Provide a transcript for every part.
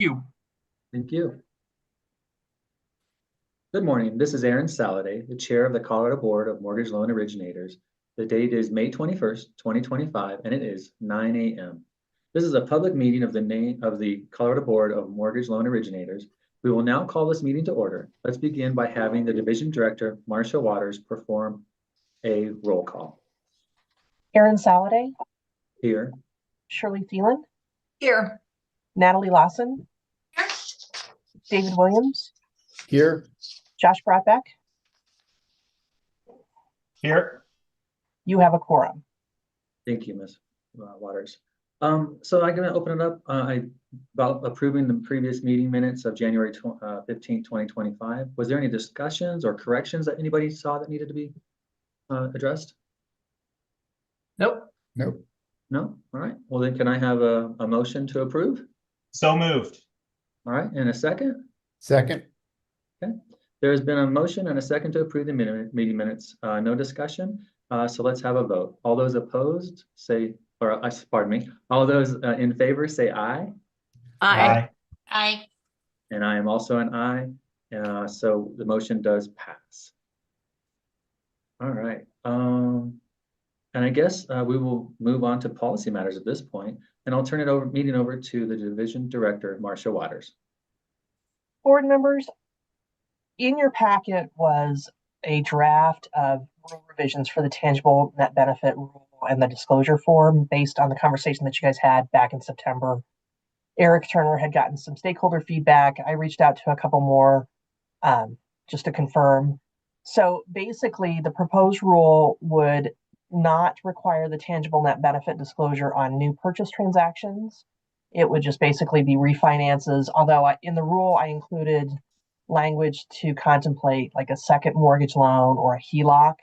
You. Thank you. Good morning. This is Aaron Saladay, the Chair of the Colorado Board of Mortgage Loan Originators. The date is May 21st, 2025, and it is 9 a.m. This is a public meeting of the Colorado Board of Mortgage Loan Originators. We will now call this meeting to order. Let's begin by having the Division Director, Marcia Waters, perform a roll call. Aaron Saladay. Here. Shirley Thielen. Here. Natalie Lawson. Here. David Williams. Here. Josh Bratbeck. Here. You have a quorum. Thank you, Ms. Waters. So I'm going to open it up about approving the previous meeting minutes of January 15th, 2025. Was there any discussions or corrections that anybody saw that needed to be addressed? Nope. Nope. No? All right. Well, then can I have a motion to approve? So moved. All right. And a second? Second. Okay. There has been a motion and a second to approve the meeting minutes. No discussion. So let's have a vote. All those opposed say, or pardon me, all those in favor say aye. Aye. Aye. And I am also an aye. So the motion does pass. All right. And I guess we will move on to policy matters at this point, and I'll turn it meeting over to the Division Director, Marcia Waters. Board members, in your packet was a draft of rule revisions for the tangible net benefit rule and the disclosure form based on the conversation that you guys had back in September. Eric Turner had gotten some stakeholder feedback. I reached out to a couple more just to confirm. So basically, the proposed rule would not require the tangible net benefit disclosure on new purchase transactions. It would just basically be refinances, although in the rule I included language to contemplate like a second mortgage loan or a HELOC.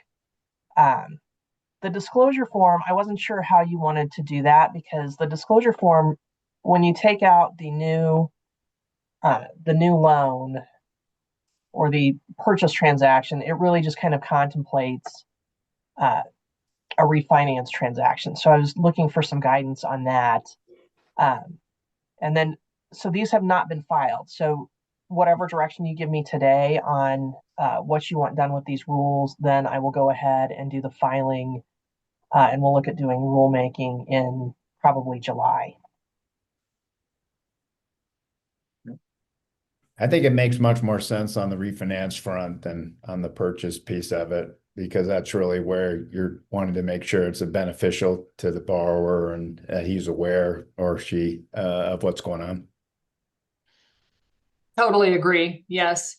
The disclosure form, I wasn't sure how you wanted to do that, because the disclosure form, when you take out the new loan or the purchase transaction, it really just kind of contemplates a refinance transaction. So I was looking for some guidance on that. And then, so these have not been filed. So whatever direction you give me today on what you want done with these rules, then I will go ahead and do the filing, and we'll look at doing rulemaking in probably July. I think it makes much more sense on the refinance front than on the purchase piece of it, because that's really where you're wanting to make sure it's beneficial to the borrower and he's aware, or she, of what's going on. Totally agree. Yes.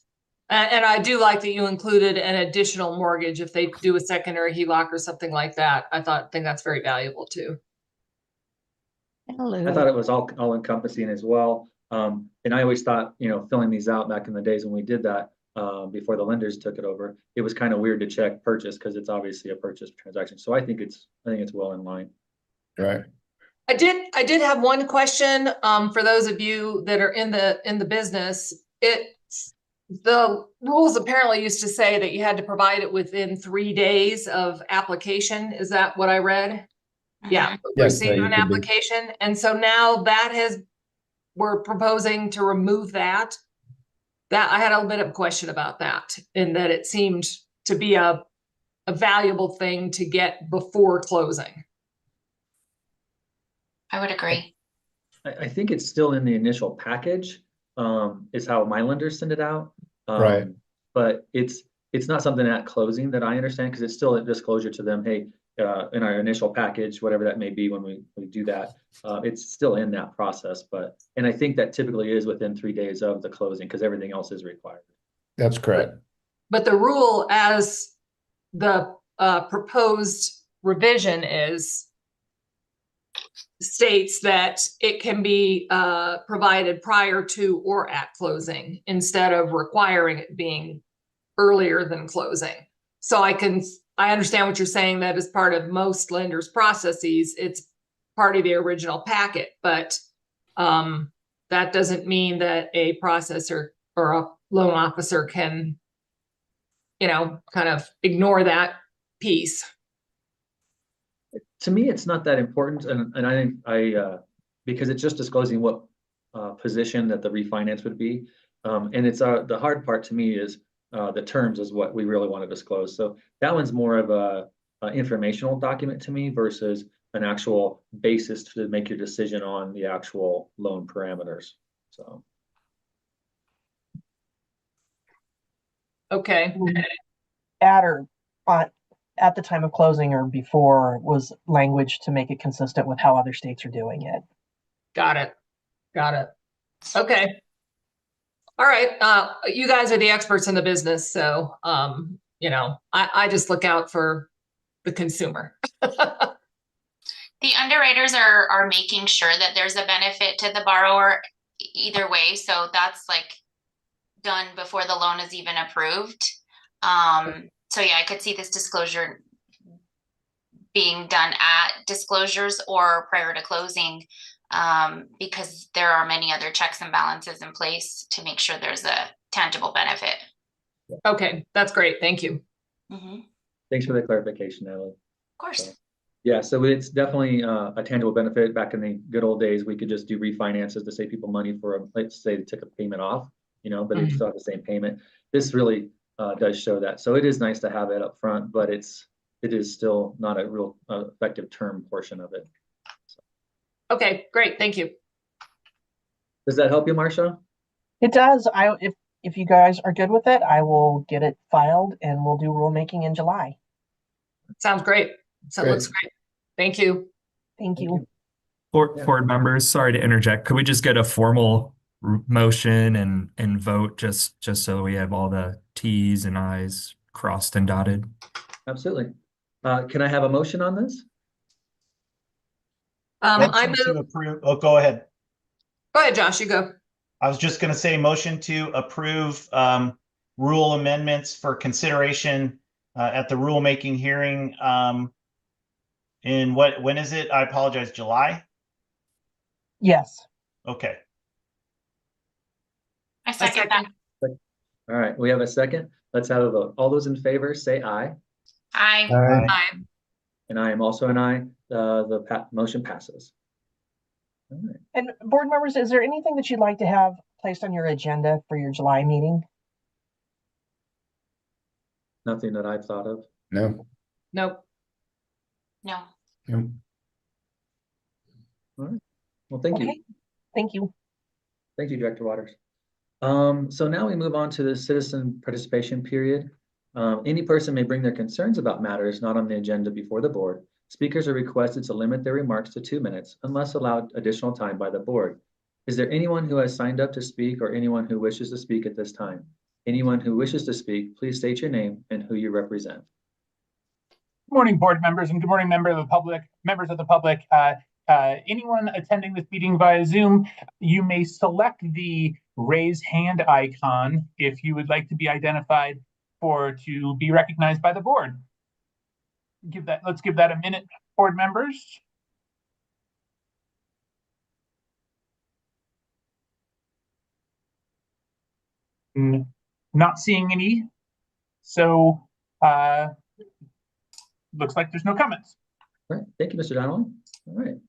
And I do like that you included an additional mortgage if they do a secondary HELOC or something like that. I think that's very valuable too. I thought it was all encompassing as well. And I always thought, filling these out back in the days when we did that, before the lenders took it over, it was kind of weird to check purchase because it's obviously a purchase transaction. So I think it's well in line. Right. I did have one question for those of you that are in the business. The rules apparently used to say that you had to provide it within 3 days of application. Is that what I read? Yeah, Yes, receive an application. And so now we're proposing to remove that. That I had a little bit of a question about that, in that it seemed to be a valuable thing to get before closing. I would agree. I think it's still in the initial package, is how my lenders send it out. Right. But it's not something at closing that I understand, because it's still a disclosure to them. Hey, in our initial package, whatever that may be when we do that, it's still in that process. And I think that typically is within 3 days of the closing, because everything else is required. That's correct. But the rule, as the proposed revision states that it can be provided prior to or at closing, instead of requiring it being earlier than closing. So I understand what you're saying, that as part of most lenders' processes, it's part of the original packet, but that doesn't mean that a processor or a loan officer can, kind of ignore that piece. To me, it's not that important, and I think because it's just disclosing what position that the refinance would be. And it's the hard part to me is the terms is what we really want to disclose. So that one's more of a informational document to me versus an actual basis to make your decision on the actual loan parameters. So. Okay. At or at the time of closing or before was language to make it consistent with how other states are doing it. Got it. Got it. Okay. All right. You guys are the experts in the business. So, you know, I just look out for the consumer. The underwriters are making sure that there's a benefit to the borrower either way. So that's like done before the loan is even approved. So yeah, I could see this disclosure being done at disclosures or prior to closing, because there are many other checks and balances in place to make sure there's a tangible benefit. Okay, that's great. Thank you. Mm-hmm. Thanks for the clarification, Natalie. Of course. So, yeah, so it's definitely a tangible benefit. Back in the good old days, we could just do refinances to save people money for, let's say they took a payment off, you know, but they still have the same payment. This really does show that. So it is nice to have it up front, but it is still not a real effective term portion of it. So. Okay, great. Thank you. Does that help you, Marcia? It does. If you guys are good with it, I will get it filed and we'll do rulemaking in July. Sounds great. So it looks great. Thank you. Thank you. Board members, sorry to interject. Could we just get a formal motion and vote just so we have all the T's and I's crossed and dotted? Absolutely. Can I have a motion on this? I Motion to move. approve. Oh, go ahead. Go ahead, Josh. You go. I was just going to say motion to approve rule amendments for consideration at the rulemaking hearing. When is it? I apologize. July? Yes. Okay. I second that. All right, we have a second. Let's have a vote. All those in favor say aye. Aye. Aye. And I am also an aye. The motion passes. All right. And board members, is there anything that you'd like to have placed on your agenda for your July meeting? Nothing that I've thought of. No. Nope. No. No. All right. Well, thank you. Okay. Thank you. Thank you, Director Waters. So now we move on to the citizen participation period. Any person may bring their concerns about matters not on the agenda before the board. Speakers are requested to limit their remarks to 2 minutes unless allowed additional time by the board. Is there anyone who has signed up to speak or anyone who wishes to speak at this time? Anyone who wishes to speak, please state your name and who you represent. Good morning, board members, and good morning, members of the public. Anyone attending this meeting via Zoom, you may select the raise hand icon if you would like to be identified to be recognized by the board. Let's give that a minute, board members. Not seeing any, so looks like there's no comments. All right, thank you, Mr. Donnelly. All right.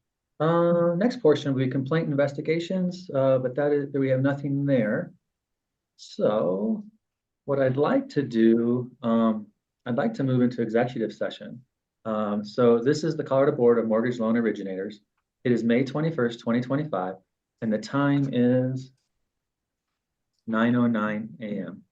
Next portion will be complaint investigations, but we have nothing there. So what I'd like to do, I'd like to move into executive session. So this is the Colorado Board of Mortgage Loan Originators. It is May 21st, 2025, and the time is 9:09 a.m.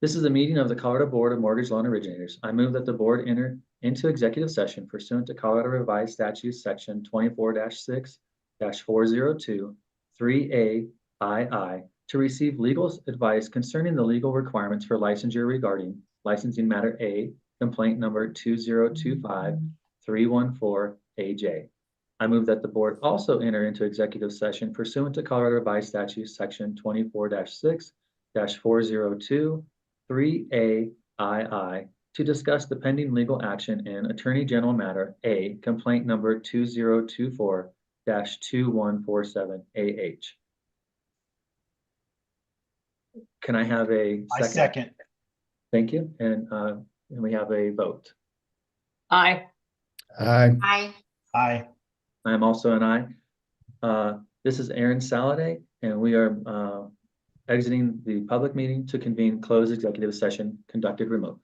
This is a meeting of the Colorado Board of Mortgage Loan Originators. I move that the board enter into executive session pursuant to Colorado Revised Statutes Section 24-6-402 3A II to receive legal advice concerning the legal requirements for licensure regarding licensing matter A, complaint number 2025-314 AJ. I move that the board also enter into executive session pursuant to Colorado Revised Statutes Section 24-6-402 3A II to discuss the pending legal action in Attorney General matter A, complaint number 2024-2147 AH. Can I have a second? I second. Thank you. And we have a vote. Aye. Aye. Aye. Aye. I am also an aye. This is Aaron Saladay, And we are exiting the public meeting to convene closed executive session conducted remote.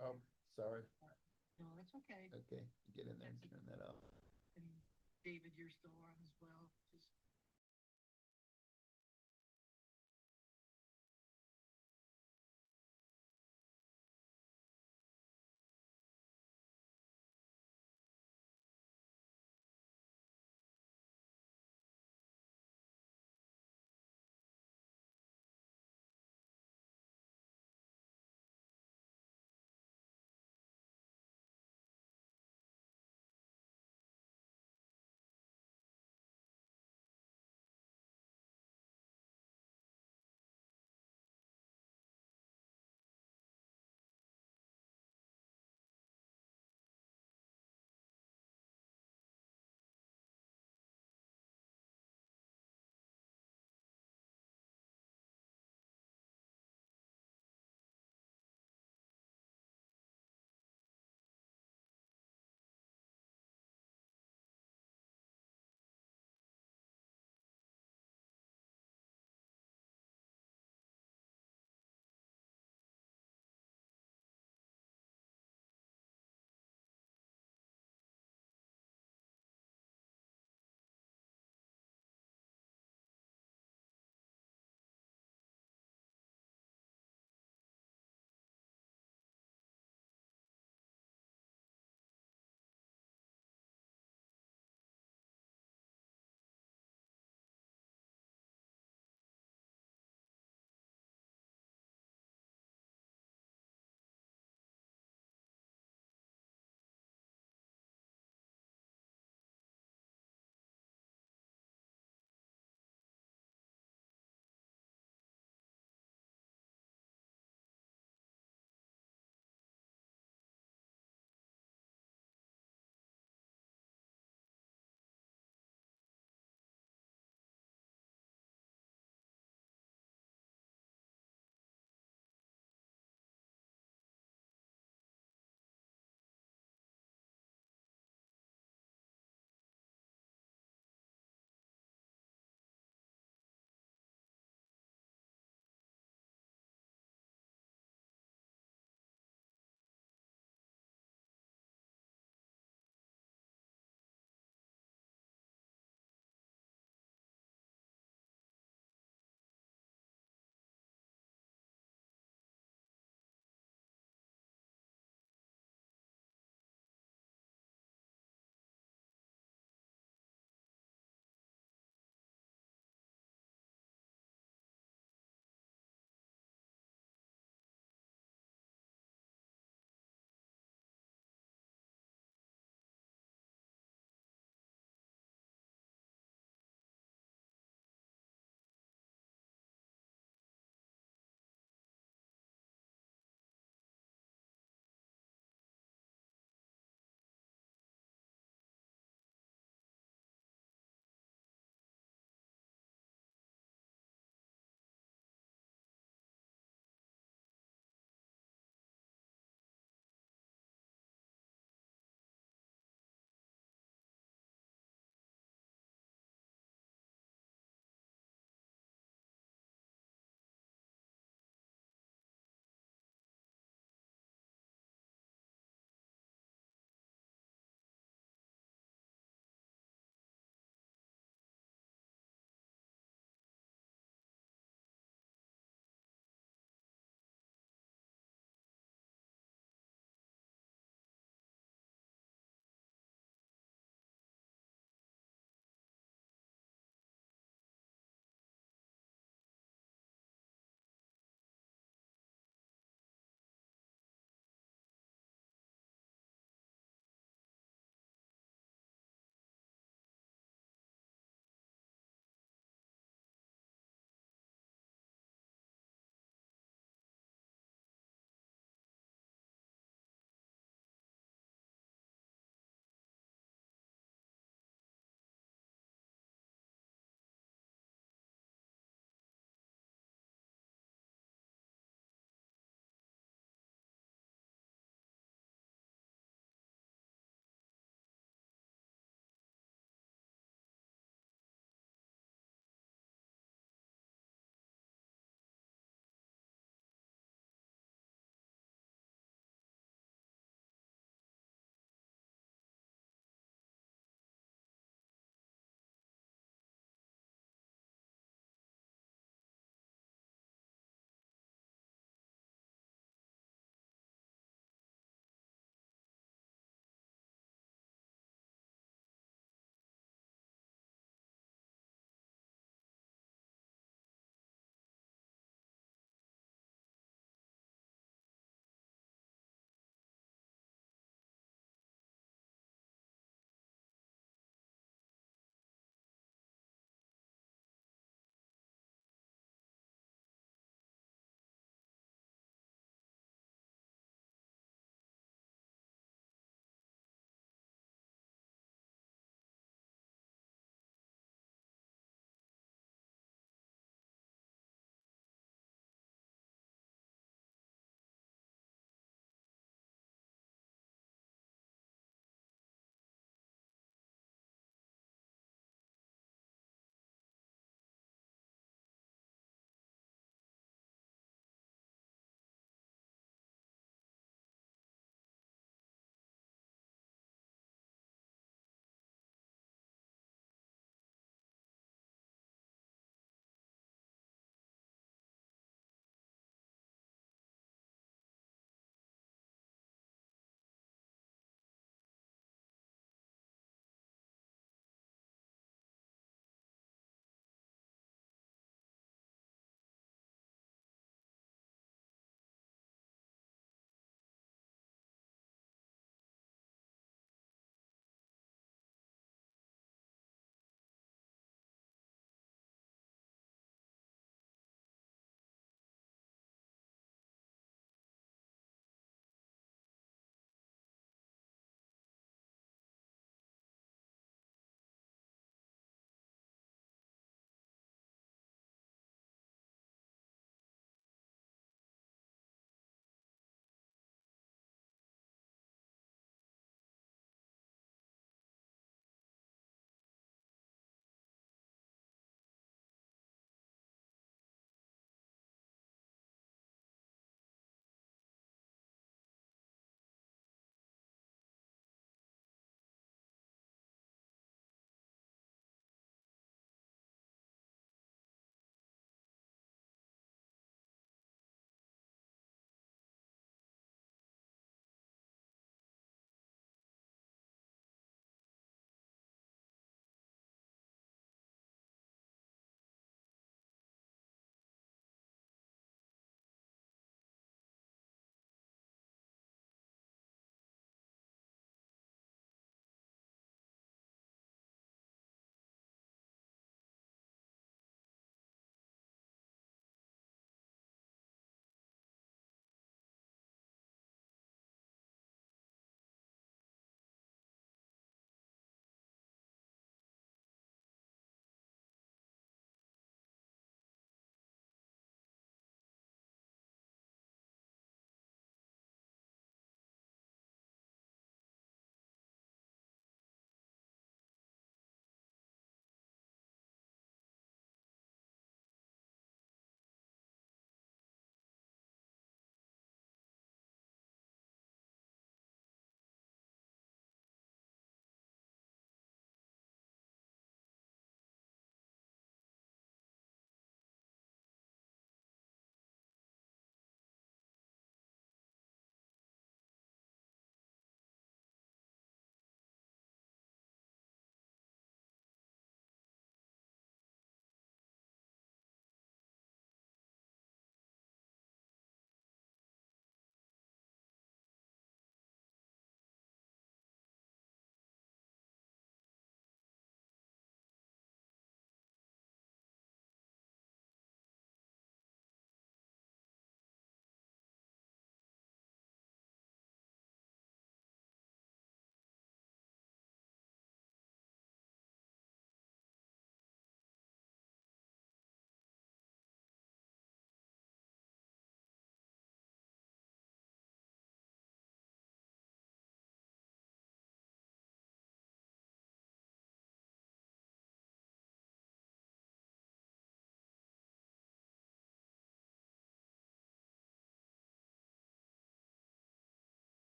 Oh, sorry. No, it's okay. Okay, get in there and turn that off. And David, you're still on as well. Just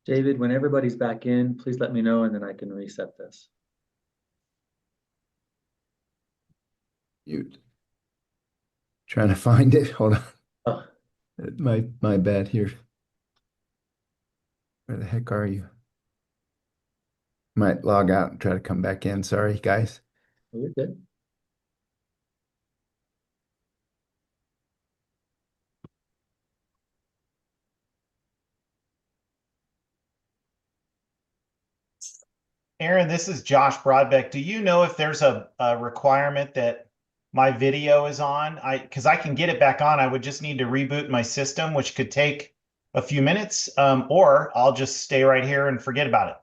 David, when everybody's back in, please let me know and then I can reset this. Mute. Trying to find it. Hold on. Oh, My bad here. Where the heck are you? Might log out and try to come back in. Sorry, guys. you're good. Aaron, this is Josh Broadbeck. Do you know if there's a requirement that my video is on? Because I can get it back on. I would just need to reboot my system, which could take a few minutes, or I'll just stay right here and forget about it.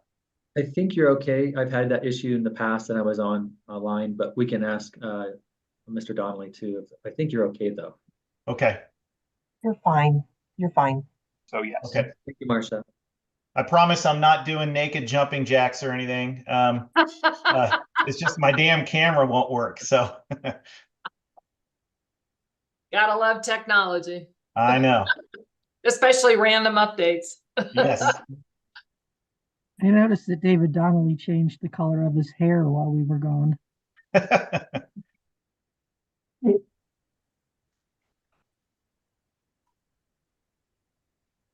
I think you're okay. I've had that issue in the past and I was online, but we can ask Mr. Donnelly too. I think you're okay though. Okay. You're fine. You're fine. So yes. Okay. Thank you, Marcia. I promise I'm not doing naked jumping jacks or anything. It's just my damn camera won't work. So Gotta love technology, I know. especially random updates. Yes. I noticed that David Donnelly changed the color of his hair while we were gone.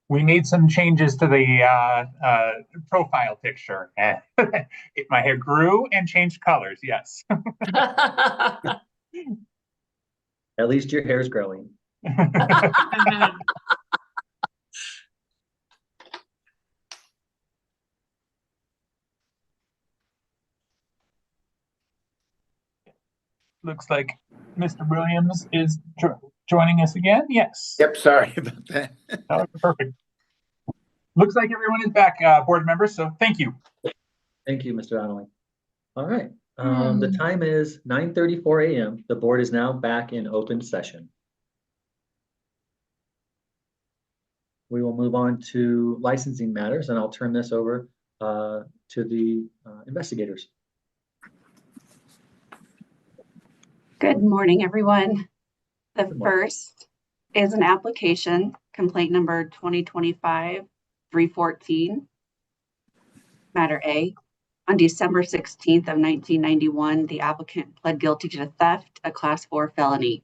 We made some changes to the profile picture. My hair grew and changed colors. Yes. At least your hair's growing. Looks like Mr. Williams is joining us again. Yes. Yep, sorry about that. Oh, perfect. Looks like everyone is back, board members. So thank you. Thank you, Mr. Donnelly. All right. The time is 9:34 a.m. The board is now back in open session. We will move on to licensing matters, and I'll turn this over to the investigators. Good morning, everyone. The Good morning. first is an application, complaint number 2025-314. Matter A. On December 16th of 1991, the applicant pled guilty to theft, a class 4 felony.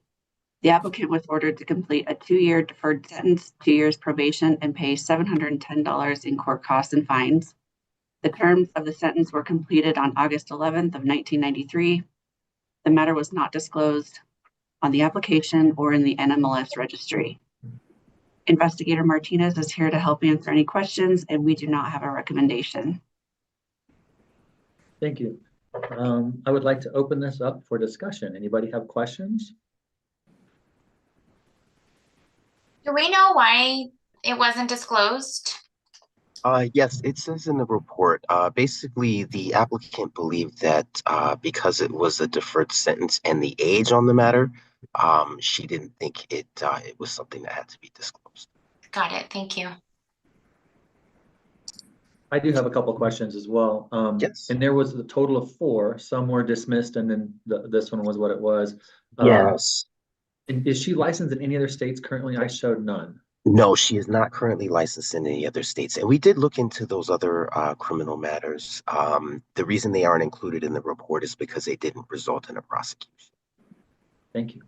The applicant was ordered to complete a 2-year deferred sentence, 2 years probation, and pay $710 in court costs and fines. The terms of the sentence were completed on August 11th of 1993. The matter was not disclosed on the application or in the NMLS registry. Investigator Martinez is here to help answer any questions, and we do not have a recommendation. Thank you. I would like to open this up for discussion. Anybody have questions? Do we know why it wasn't disclosed? Yes, it says in the report, basically the applicant believed that because it was a deferred sentence and the age on the matter, she didn't think it was something that had to be disclosed. Got it. Thank you. I do have a couple questions as well. Yes. And there was a total of 4. Some were dismissed, and then this one was what it was. Yes. And is she licensed in any other states currently? I showed none. No, she is not currently licensed in any other states. And we did look into those other criminal matters. The reason they aren't included in the report is because they didn't result in a prosecution. Thank you.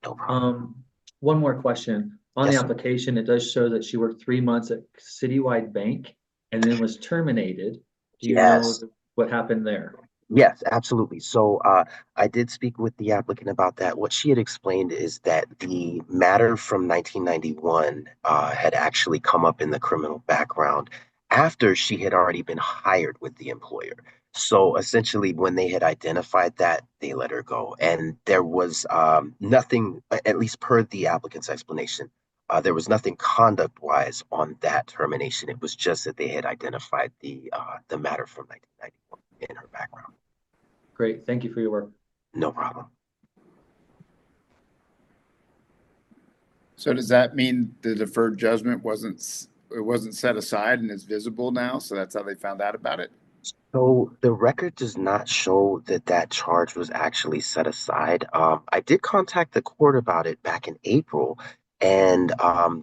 No problem. One more question. On Yes, the sir. application, it does show that she worked 3 months at Citywide Bank and then was terminated. Do you know Yes. what happened there? Yes, absolutely. So I did speak with the applicant about that. What she had explained is that the matter from 1991 had actually come up in the criminal background after she had already been hired with the employer. So essentially, when they had identified that, they let her go. And there was nothing, at least per the applicant's explanation, there was nothing conduct-wise on that termination. It was just that they had identified the matter from 1991 in her background. Great. Thank you for your work. No problem. So does that mean the deferred judgment wasn't set aside and is visible now? So that's how they found out about it? So the record does not show that that charge was actually set aside. I did contact the court about it back in April, And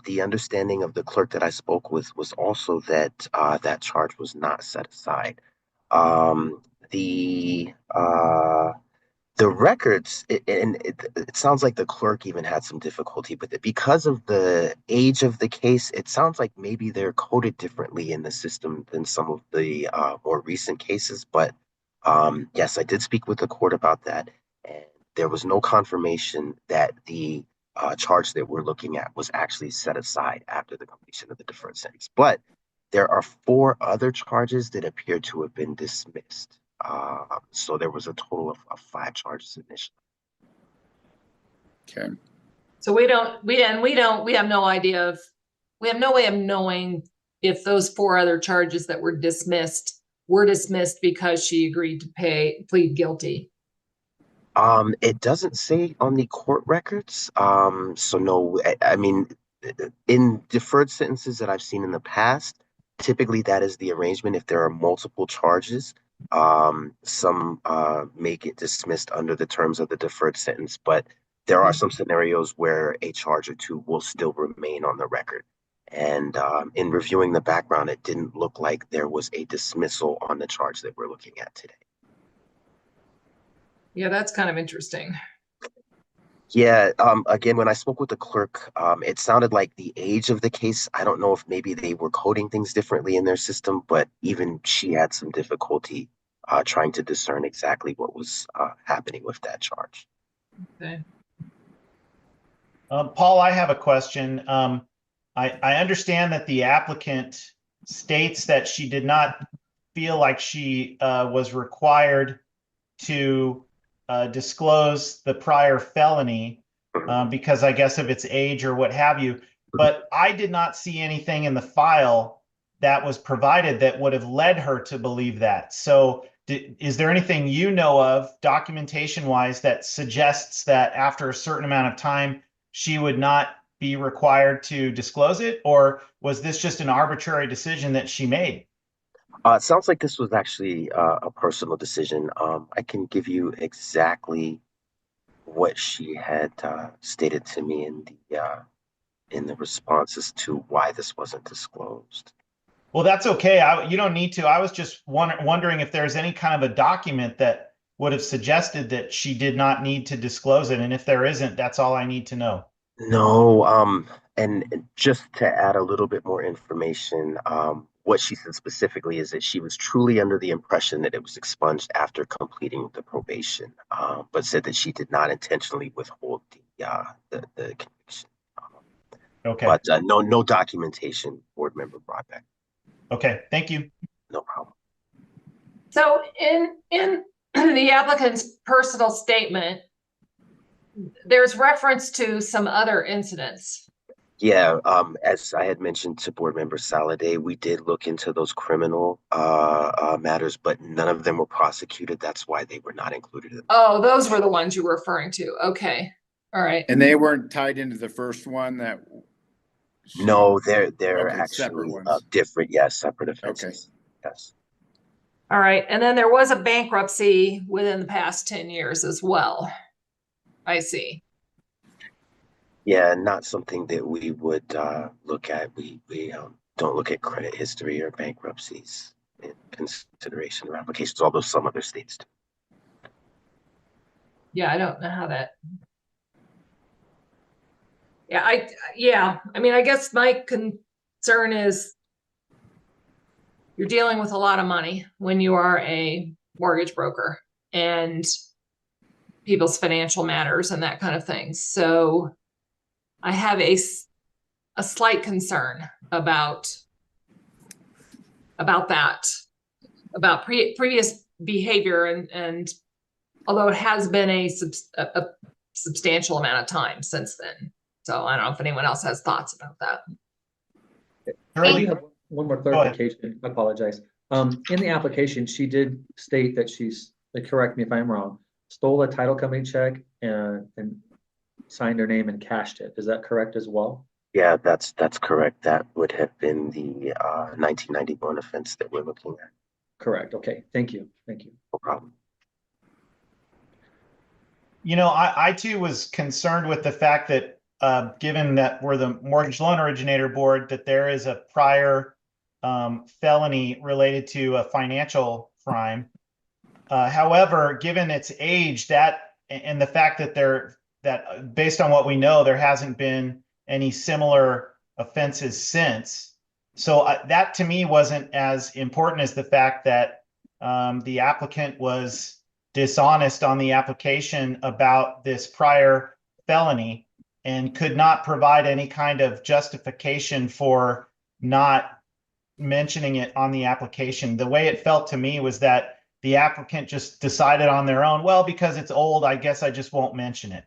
the understanding of the clerk that I spoke with was also that that charge was not set aside. Um, the uh, the records, it sounds like the clerk even had some difficulty with it because of the age of the case. It sounds like maybe they're coded differently in the system than some of the more recent cases. But yes, I did speak with the court about that, and there was no confirmation that the charge that we're looking at was actually set aside after the completion of the deferred sentence. But there are 4 other charges that appear to have been dismissed. So there was a total of 5 charges initially. Okay. So we have no idea of, we have no way of knowing if those 4 other charges that were dismissed because she agreed to plead guilty. It doesn't say on the court records. So no, I mean, in deferred sentences that I've seen in the past, typically that is the arrangement. If there are multiple charges, some may get dismissed under the terms of the deferred sentence, but there are some scenarios where a charge or 2 will still remain on the record. And in reviewing the background, it didn't look like there was a dismissal on the charge that we're looking at today. Yeah, that's kind of interesting. Yeah, again, when I spoke with the clerk, it sounded like the age of the case. I don't know if maybe they were coding things differently in their system, but even she had some difficulty trying to discern exactly what was happening with that charge. Okay. Paul, I have a question. I understand that the applicant states that she did not feel like she was required to disclose the prior felony because I guess of its age or what have you. But I did not see anything in the file that was provided that would have led her to believe that. So is there anything you know of documentation wise that suggests that after a certain amount of time, she would not be required to disclose it? Or was this just an arbitrary decision that she made? It sounds like this was actually a personal decision. I can give you exactly what she had stated to me in the responses to why this wasn't disclosed. Well, that's okay. You don't need to. I was just wondering if there's any kind of a document that would have suggested that she did not need to disclose it. And if there isn't, that's all I need to know. No, and just to add a little bit more information, what she said specifically is that she was truly under the impression that it was expunged after completing the probation, but said that she did not intentionally withhold the conviction. Okay. But no documentation board member brought back. Okay. Thank you. No problem. So in the applicant's personal statement, there's reference to some other incidents. Yeah, as I had mentioned to board member Saladay, we did look into those criminal matters, but none of them were prosecuted. That's why they were not included. Oh, those were the ones you were referring to. Okay. All right. And they weren't tied into the first one that. No, they're Okay, actually separate ones. different. Yes, separate offenses. Okay. Yes. All right. And then there was a bankruptcy within the past 10 years as well. I see. Yeah, not something that we would look at. We don't look at credit history or bankruptcies in consideration of applications, although some other states do. Yeah, I don't know how that. Yeah, I mean, I guess my concern is you're dealing with a lot of money when you are a mortgage broker and people's financial matters and that kind of thing. So I have a slight concern about that, about previous behavior, and although it has been a substantial amount of time since then. So I don't know if anyone else has thoughts about that. I do have one more clarification. I apologize. In the application, she did state that she's, correct me if I'm wrong, stole a title company check and signed her name and cashed it. Is that correct as well? Yeah, that's correct. That would have been the 1991 offense that we're looking at. Correct. Okay. Thank you. Thank you. No problem. You know, I too was concerned with the fact that given that we're the mortgage loan originator board, that there is a prior felony related to a financial crime. However, given its age, that and the fact that based on what we know, there hasn't been any similar offenses since. So that to me wasn't as important as the fact that the applicant was dishonest on the application about this prior felony and could not provide any kind of justification for not mentioning it on the application. The way it felt to me was that the applicant just decided on their own, well, because it's old, I guess I just won't mention it.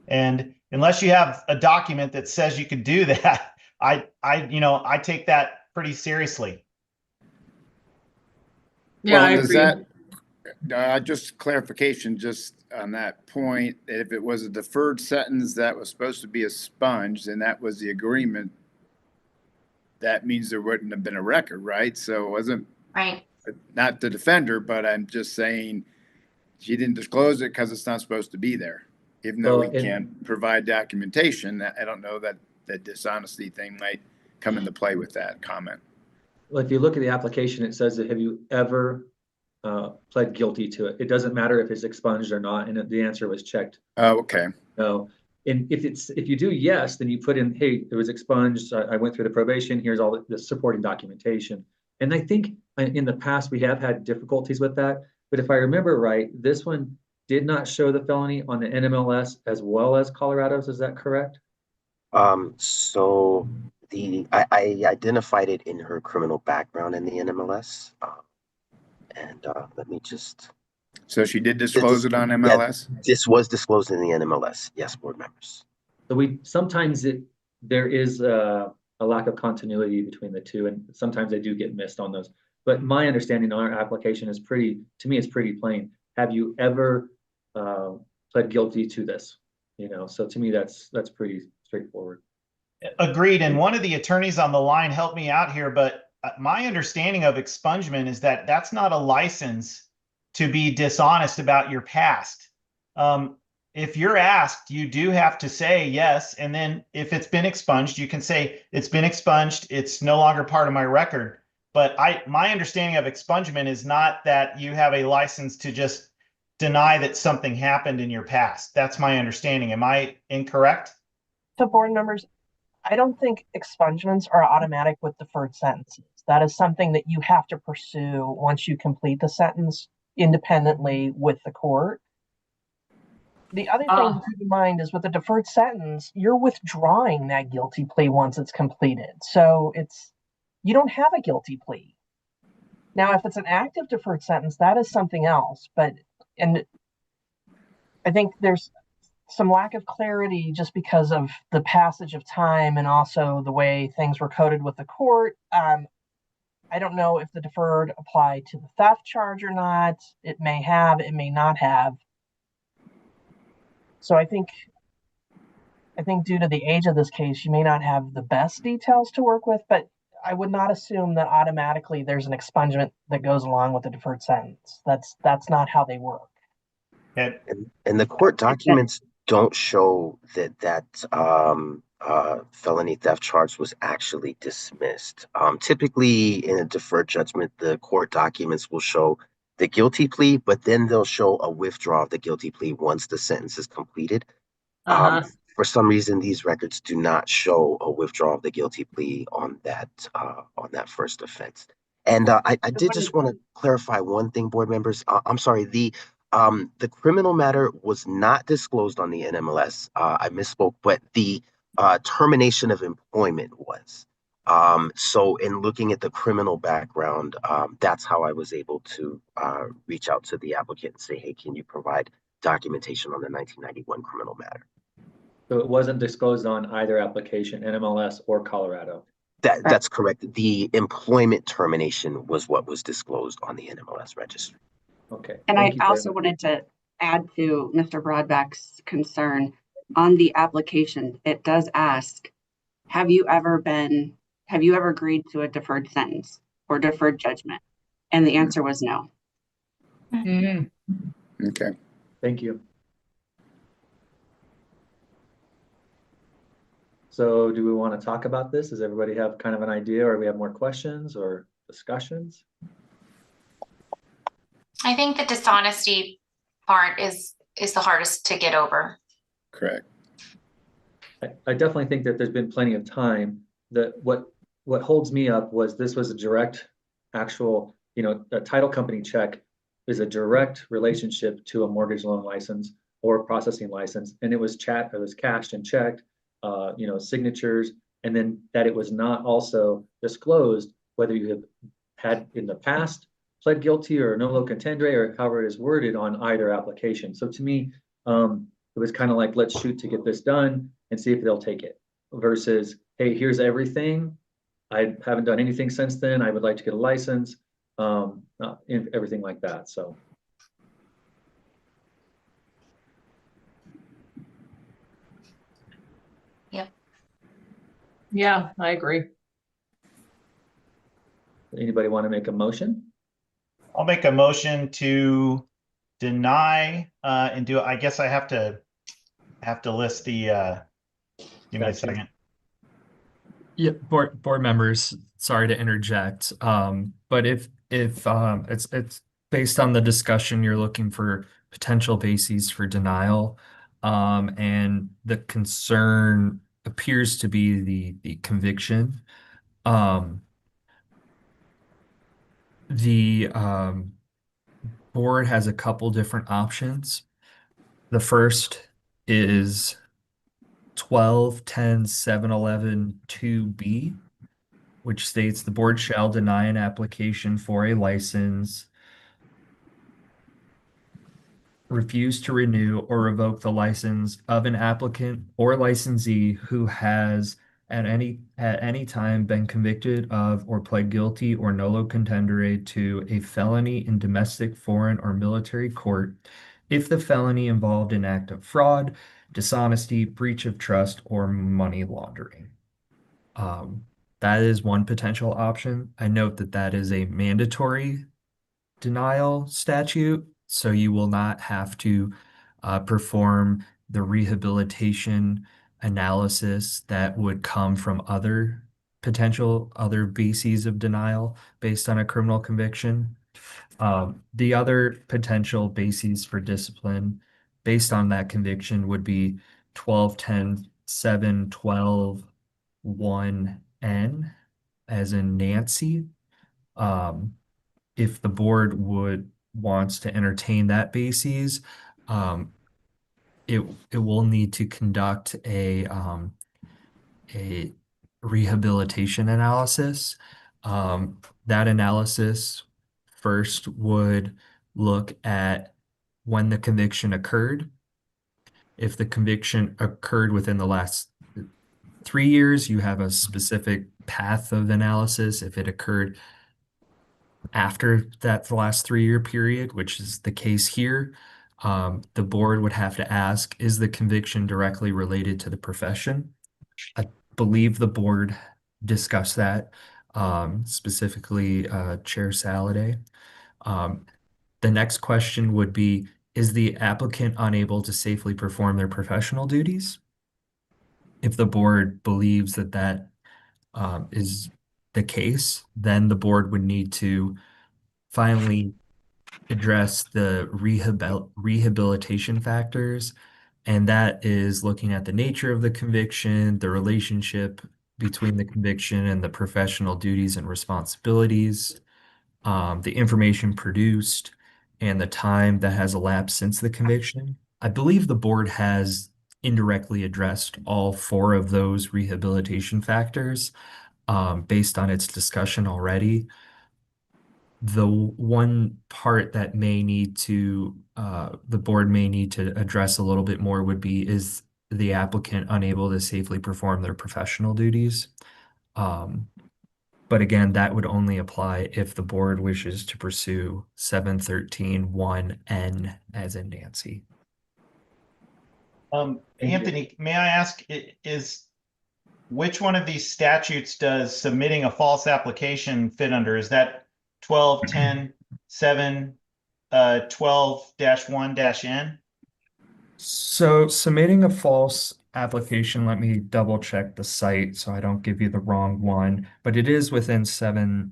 And unless you have a document that says you could do that, I take that pretty seriously. Yeah, I Well, does agree. that, just clarification, just on that point, that if it was a deferred sentence that was supposed to be expunged, and that was the agreement, that means there wouldn't have been a record, right? So it wasn't, Right. not the defender, but I'm just saying she didn't disclose it because it's not supposed to be there. Even though Well, we can't provide documentation, I don't know that the dishonesty thing might come into play with that comment. Well, if you look at the application, it says that have you ever pled guilty to it? It doesn't matter if it's expunged or not, and the answer was checked. Oh, okay. No. And if you do yes, then you put in, hey, it was expunged. I went through the probation. Here's all the supporting documentation. And I think in the past we have had difficulties with that. But if I remember right, this one did not show the felony on the NMLS as well as Colorado's. Is that correct? So I identified it in her criminal background in the NMLS. And let me just. So she did disclose it on MLS? Yeah, this was disclosed in the NMLS. Yes, board members. So sometimes there is a lack of continuity between the two, and sometimes they do get missed on those. But my understanding on our application is pretty plain. Have you ever pled guilty to this? So to me, that's pretty straightforward. Agreed. And one of the attorneys on the line helped me out here, but my understanding of expungement is that that's not a license to be dishonest about your past. If you're asked, you do have to say yes. And then if it's been expunged, you can say it's been expunged. It's no longer part of my record. But my understanding of expungement is not that you have a license to just deny that something happened in your past. That's my understanding. Am I incorrect? So board members, I don't think expungements are automatic with deferred sentences. That is something that you have to pursue once you complete the sentence independently with the court. The other thing to keep in mind is with a deferred sentence, you're withdrawing that guilty plea once it's completed. So you don't have a guilty plea. Now, if it's an active deferred sentence, that is something else. And I think there's some lack of clarity just because of the passage of time and also the way things were coded with the court. I don't know if the deferred applied to the theft charge or not. It may have, it may not have. So I think due to the age of this case, you may not have the best details to work with, but I would not assume that automatically there's an expungement that goes along with the deferred sentence. That's not how they work. And the court documents don't show that felony theft charge was actually dismissed. Typically, in a deferred judgment, the court documents will show the guilty plea, but then they'll show a withdrawal of the guilty plea once the sentence is completed. For some reason, these records do not show a withdrawal of the guilty plea on that first offense. And I did just want to clarify one thing, board members. I'm sorry, the criminal matter was not disclosed on the NMLS. I misspoke, but the termination of employment was. So in looking at the criminal background, that's how I was able to reach out to the applicant and say, hey, can you provide documentation on the 1991 criminal matter? So it wasn't disclosed on either application, NMLS or Colorado. That's correct. The employment termination was what was disclosed on the NMLS registry. Okay. And I also wanted to add to Mr. Broadback's concern on the application. It does ask, have you ever agreed to a deferred sentence or deferred judgment? And the answer was no. Okay. Thank you. So do we want to talk about this? Does everybody have kind of an idea, or we have more questions or discussions? I think the dishonesty part is the hardest to get over. Correct. I definitely think that there's been plenty of time. That what holds me up was this was a direct actual, a title company check is a direct relationship to a mortgage loan license or a processing license. And it was cashed and checked, signatures, and then that it was not also disclosed whether you have had in the past pled guilty or nolo contendere or however it is worded on either application. So to me, it was kind of like, let's shoot to get this done and see if they'll take it versus, hey, here's everything. I haven't done anything since then. I would like to get a license, everything like that. So. Yeah, I agree. Anybody want to make a motion? I'll make a motion to deny and do. I guess I have to list the. Give me a second. Yeah, board members, sorry to interject. But if it's based on the discussion, you're looking for potential bases for denial, and the concern appears to be the conviction. The board has a couple different options. The first is 12-10-7-11-2B, which states the board shall deny an application for a license, refuse to renew or revoke the license of an applicant or licensee who has at any time been convicted of or pled guilty or nolo contendere to a felony in domestic, foreign, or military court if the felony involved an act of fraud, dishonesty, breach of trust, or money laundering. That is one potential option. I note that that is a mandatory denial statute, so you will not have to perform the rehabilitation analysis that would come from other bases of denial based on a criminal conviction. The other potential bases for discipline based on that conviction would be 12-10-7-12-1N, as in Nancy. If the board wants to entertain that basis, it will need to conduct a rehabilitation analysis. That analysis first would look at when the conviction occurred. If the conviction occurred within the last 3 years, you have a specific path of analysis. If it occurred after the last 3-year period, which is the case here, the board would have to ask, is the conviction directly related to the profession? I believe the board discussed that, specifically Chair Saladay. The next question would be, is the applicant unable to safely perform their professional duties? If the board believes that that is the case, then the board would need to finally address the rehabilitation factors, and that is looking at the nature of the conviction, the relationship between the conviction and the professional duties and responsibilities, the information produced, and the time that has elapsed since the conviction. I believe the board has indirectly addressed all 4 of those rehabilitation factors based on its discussion already. The one part that the board may need to address a little bit more would be, is the applicant unable to safely perform their professional duties? But again, that would only apply if the board wishes to pursue 7-13-1N as in Nancy. Anthony, may I ask, which one of these statutes does submitting a false application fit under? Is that 12-10-7-12-1-N? So submitting a false application, let me double check the site so I don't give you the wrong one, but it is within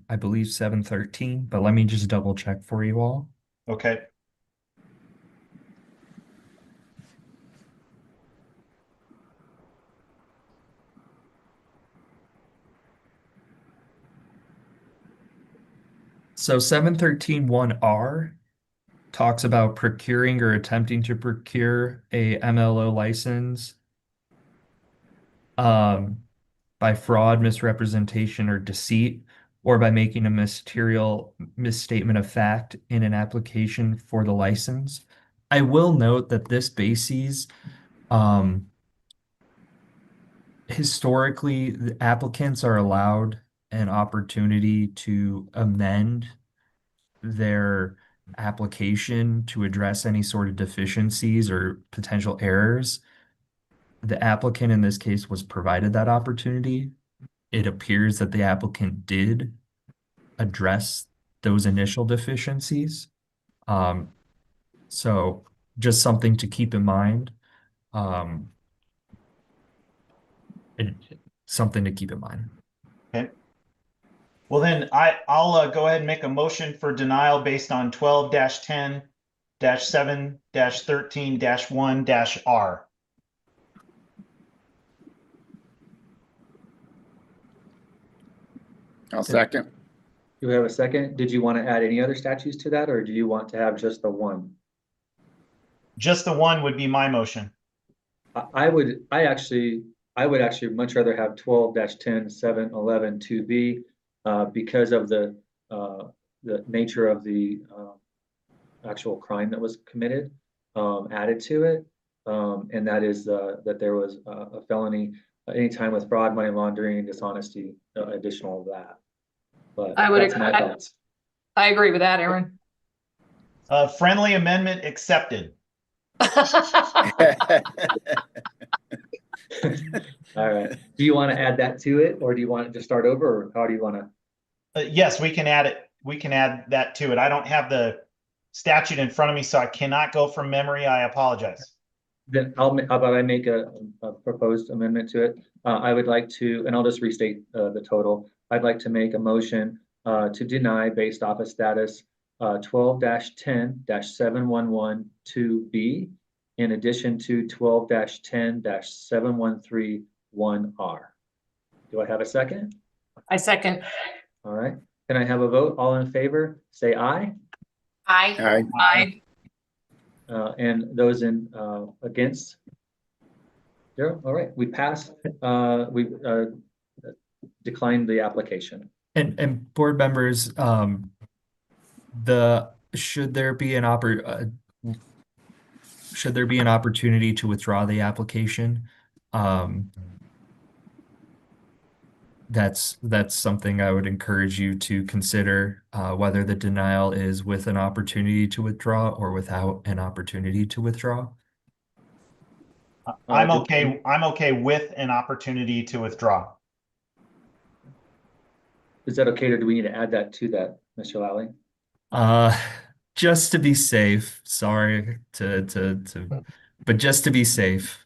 I believe 713, but let me just double check for you all. Okay. So 713.1R talks about procuring or attempting to procure a MLO license by fraud, misrepresentation, or deceit, or by making a material misstatement of fact in an application for the license. I will note that this basis, historically, the applicants are allowed an opportunity to amend their application to address any sort of deficiencies or potential errors. The applicant in this case was provided that opportunity. It appears that the applicant did address those initial deficiencies. So just something to keep in mind. Something to keep in mind. Okay. Well, then I'll go ahead and make a motion for denial based on 12-10-7-13-1-R. I'll second. Do we have a second? Did you want to add any other statutes to that, or do you want to have just the one? Just the one would be my motion. I would actually much rather have 12-10-7-11-2B because of the nature of the actual crime that was committed added to it, and that is that there was a felony anytime with fraud, money laundering, dishonesty, additional of that. But I would that's my thoughts. I agree with that, Aaron. Friendly amendment accepted. All right. Do you want to add that to it, or do you want it to start over, or how do you want to? Yes, we can add it. We can add that to it. I don't have the statute in front of me, so I cannot go from memory. I apologize. Then how about I make a proposed amendment to it? I would like to, and I'll just restate the total. I'd like to make a motion to deny based off of status 12-10-7112B, in addition to 12-10-7131R. Do I have a second? I second. All right. Can I have a vote? All in favor, say aye. Aye. Aye. And those in against? 0. All right. We pass. We declined the application. And board members, should there be an opportunity to withdraw the application? That's something I would encourage you to consider, whether the denial is with an opportunity to withdraw or without an opportunity to withdraw. I'm okay. I'm okay with an opportunity to withdraw. Is that okay, or do we need to add that to that, Mr. Lally? Just to be safe, sorry but just to be safe,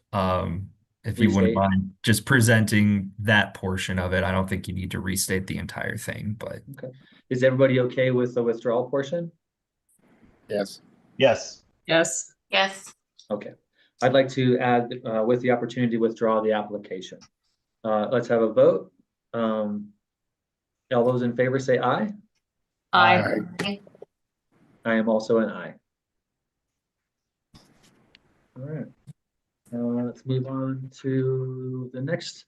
if you wouldn't mind just presenting that portion of it. I don't think you need to restate the entire thing, but okay. Is everybody okay with the withdrawal portion? Yes. Yes. Yes. Yes. Okay. I'd like to add with the opportunity to withdraw the application. Let's have a vote. All those in favor say aye. Aye. I am also an aye. All right. Let's move on to the next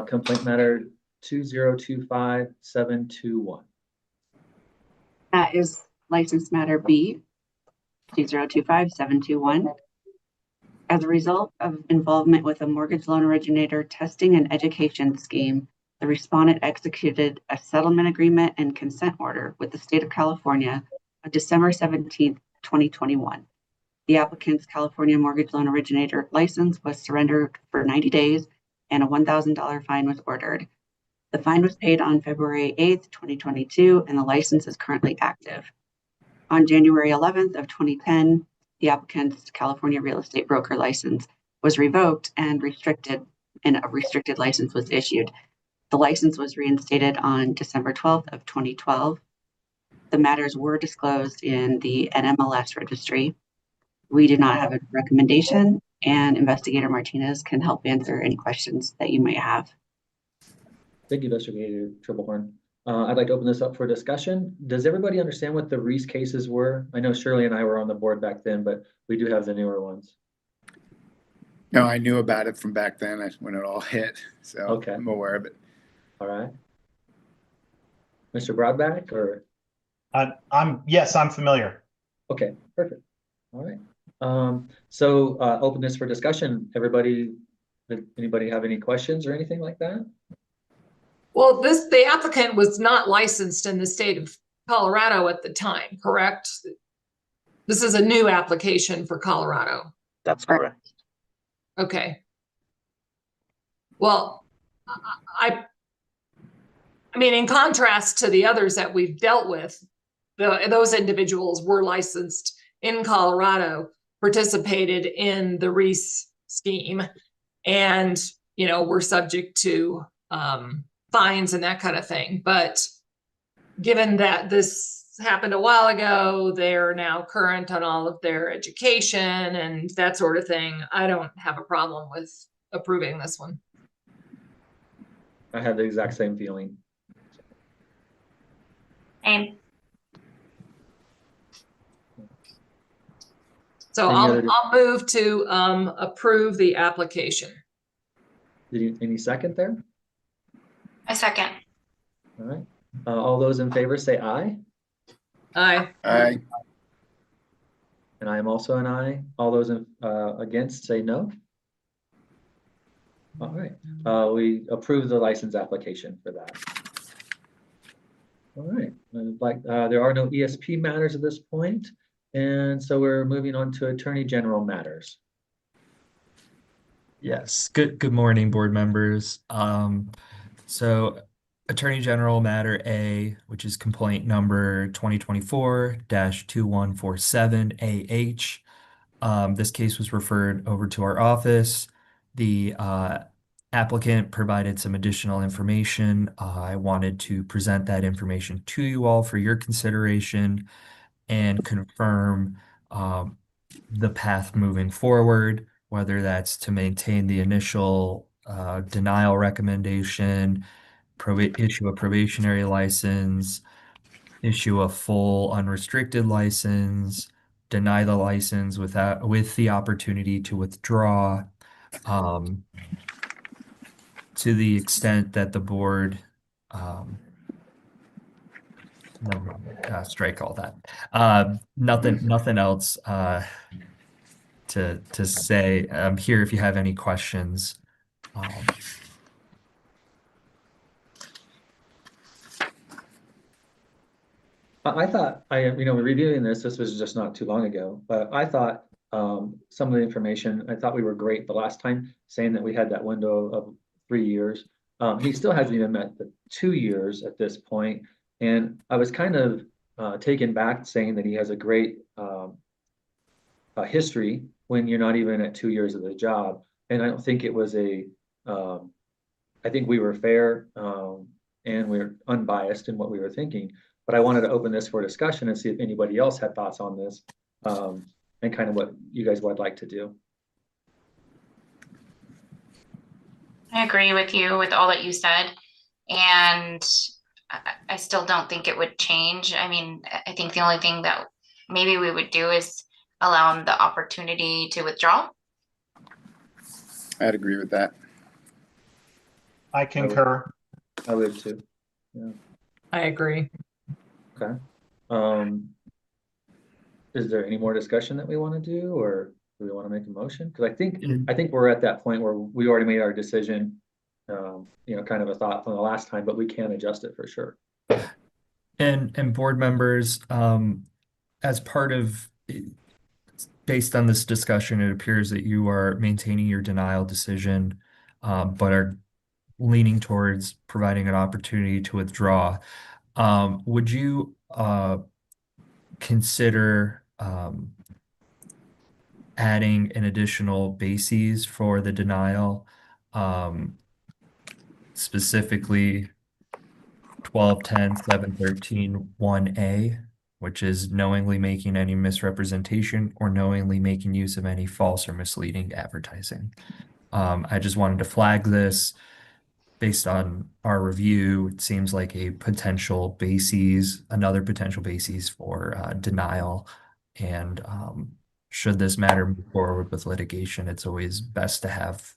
complaint matter 2025721. That is license matter B 2025721. As a result of involvement with a mortgage loan originator testing and education scheme, the respondent executed a settlement agreement and consent order with the state of California on December 17th, 2021. The applicant's California mortgage loan originator license was surrendered for 90 days and a $1,000 fine was ordered. The fine was paid on February 8th, 2022, and the license is currently active. On January 11th of 2010, the applicant's California real estate broker license was revoked and a restricted license was issued. The license was reinstated on December 12th of 2012. The matters were disclosed in the NMLS registry. We do not have a recommendation, and Investigator Martinez can help answer any questions that you may have. Thank you, Investigator Triplehorn. I'd like to open this up for discussion. Does everybody understand what the Reese cases were? I know Shirley and I were on the board back then, but we do have the newer ones. No, I knew about it from back then when it all hit, so Okay. I'm aware of it. All right. Mr. Broadback, or? Yes, I'm familiar. Okay, perfect. All right. So open this for discussion. Anybody have any questions or anything like that? Well, the applicant was not licensed in the state of Colorado at the time, correct? This is a new application for Colorado. That's correct. Okay. Well, I mean, in contrast to the others that we've dealt with, those individuals were licensed in Colorado, participated in the Reese scheme, and, you know, were subject to fines and that kind of thing. But given that this happened a while ago, they're now current on all of their education and that sort of thing. I don't have a problem with approving this one. I have the exact same feeling. And So I'll move to approve the application. Any second there? I second. All right. All those in favor say aye. Aye. Aye. And I am also an aye. All those against say no. All right. We approve the license application for that. All right. There are no ESP matters at this point, and so we're moving on to Attorney General matters. Yes. Good morning, board members. So Attorney General Matter A, which is complaint number 2024-2147 AH. This case was referred over to our office. The applicant provided some additional information. I wanted to present that information to you all for your consideration and confirm the path moving forward, whether that's to maintain the initial denial recommendation, issue a probationary license, issue a full unrestricted license, deny the license with the opportunity to withdraw, to the extent that the board never mind, strike all that. Nothing else to say. I'm here if you have any questions. I thought reviewing this was just not too long ago, but I thought some of the information, I thought we were great the last time, saying that we had that window of 3 years. He still hasn't even met the 2 years at this point. And I was kind of taken back saying that he has a great history when you're not even at 2 years of the job. And I don't think it was I think we were fair and we're unbiased in what we were thinking. But I wanted to open this for discussion and see if anybody else had thoughts on this and kind of what you guys would like to do. I agree with you with all that you said. And I still don't think it would change. I mean, I think the only thing that maybe we would do is allow him the opportunity to withdraw. I'd agree with that. I concur. I would too. Yeah. I agree. Okay. Is there any more discussion that we want to do, or do we want to make a motion? Because I think we're at that point where we already made our decision. Kind of a thought from the last time, but we can adjust it for sure. And board members, as part of, based on this discussion, it appears that you are maintaining your denial decision, but are leaning towards providing an opportunity to withdraw. Would you consider adding an additional bases for the denial, specifically 1210-713-1A, which is knowingly making any misrepresentation or knowingly making use of any false or misleading advertising. I just wanted to flag this based on our review. It seems like a potential basis, another potential basis for denial. And should this matter move forward with litigation, it's always best to have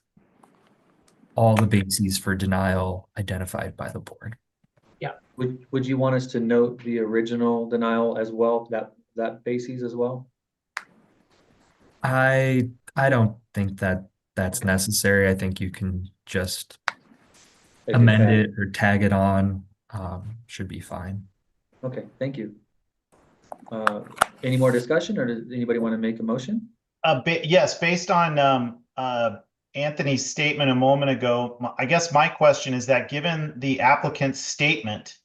all the bases for denial identified by the board. Would you want us to note the original denial as well, that basis as well? I don't think that that's necessary. I think you can just amend it or tag it on. Should be fine. Okay, thank you. Any more discussion, or does anybody want to make a motion? Yes, based on Anthony's statement a moment ago, I guess my question is that given the applicant's statement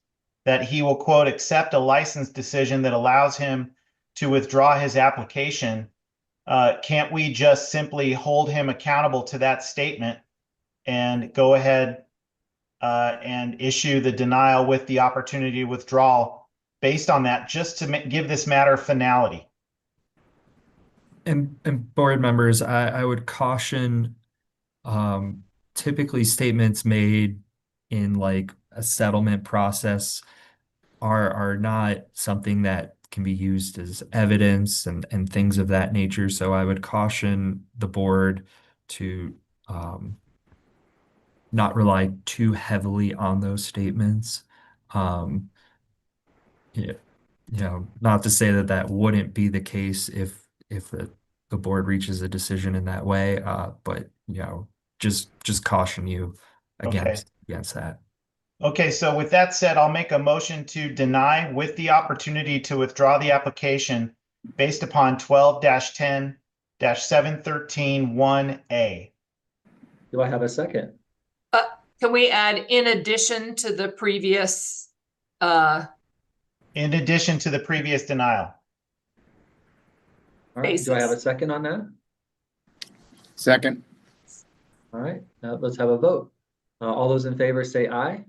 that he will, quote, accept a license decision that allows him to withdraw his application, can't we just simply hold him accountable to that statement and go ahead and issue the denial with the opportunity to withdraw based on that, just to give this matter finality? And board members, I would caution, typically statements made in like a settlement process are not something that can be used as evidence and things of that nature. So I would caution the board to not rely too heavily on those statements. Yeah, not to say that that wouldn't be the case if the board reaches a decision in that way, but just caution you against that. Okay, so with that said, I'll make a motion to deny with the opportunity to withdraw the application based upon 12-10-713-1A. Do I have a second? Can we add in addition to the previous? In addition to the previous denial. All right, do I have a second on that? Second. All right, now let's have a vote. All those in favor say aye.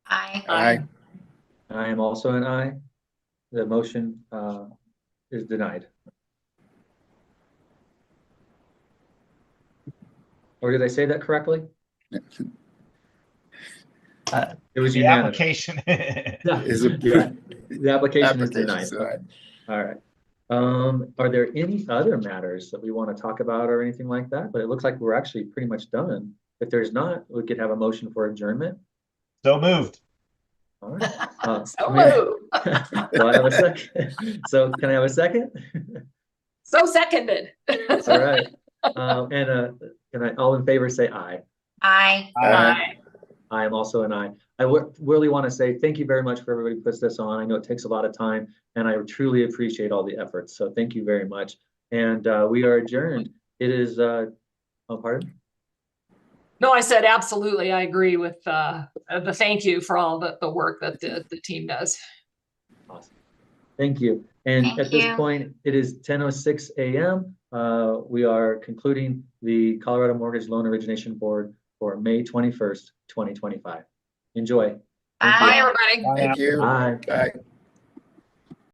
Aye. Aye. I am also an aye. The motion is denied. Or did I say that correctly? It was The unanimous. application. The application is denied. Application. All right. Are there any other matters that we want to talk about or anything like that? But it looks like we're actually pretty much done. If there's not, we could have a motion for adjournment. So moved. All right. So moved. Do I have a second? So can I have a second? So seconded. All right. And can all in favor say aye? Aye. Aye. I am also an aye. I really want to say thank you very much for everybody who puts this on. I know it takes a lot of time, and I truly appreciate all the efforts. So thank you very much. And we are adjourned. It is, oh, pardon? No, I said absolutely. I agree with the thank you for all the work that the team does. Awesome. Thank you. And Thank at this you. point, it is 10:06 a.m. We are concluding the Colorado Mortgage Loan Origination Board for May 21st, 2025. Enjoy. Bye. Bye, everybody. Thank you. Bye. Bye.